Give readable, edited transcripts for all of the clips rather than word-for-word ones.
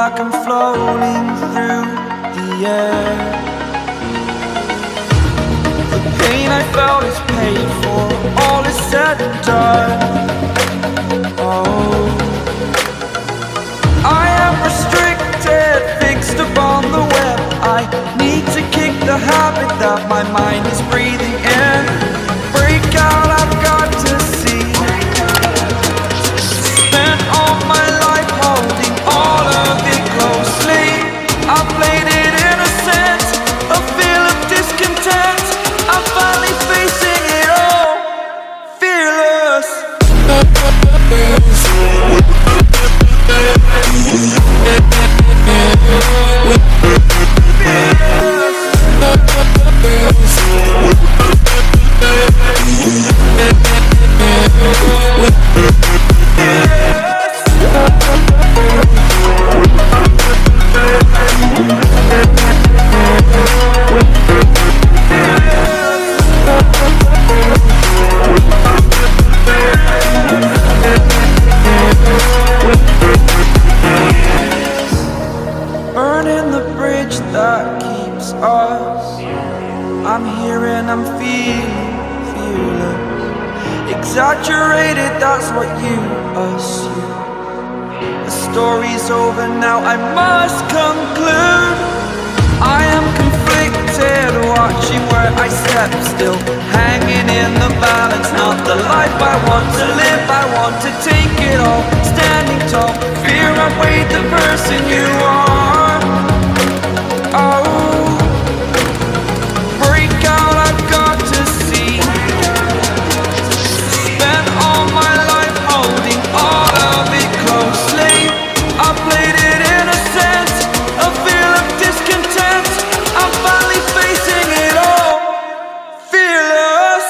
like I'm floating through the air. The pain I felt is paid for, all is said and done. Oh, I am restricted, fixed upon the web. I need to kick the habit that my mind is breathing in. Break out, I've got to see. Spent all my life holding all of it closely. I played it innocent, a feel of discontent. I'm finally facing it all, fearless. Burning the bridge that keeps us. I'm here and I'm feeling fearless. Exaggerated, that's what you assume. The story's over now, I must conclude. I am conflicted, watching where I step still, hanging in the balance. Not the life I want to live, I want to take it all. Standing tall, fear outweighed the person you are. Oh, break out, I've got to see. Spent all my life holding all of it closely. I played it innocent, a feel of discontent. I'm finally facing it all, fearless.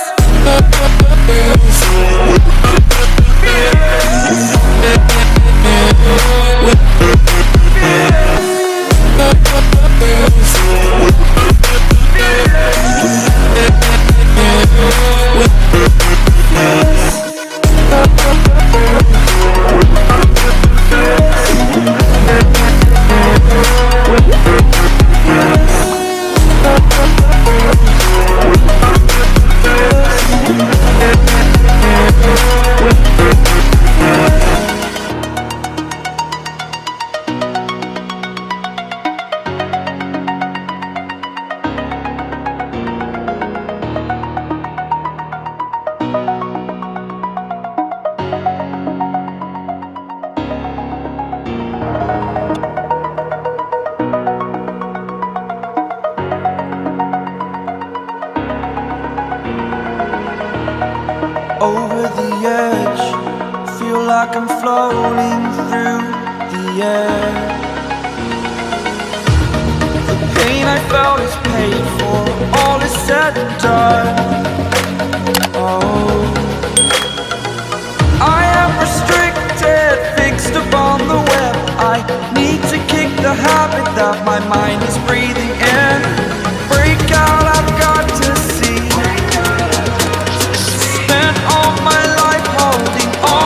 Over the edge, feel like I'm floating through the air. The pain I felt is paid for, all is said and done.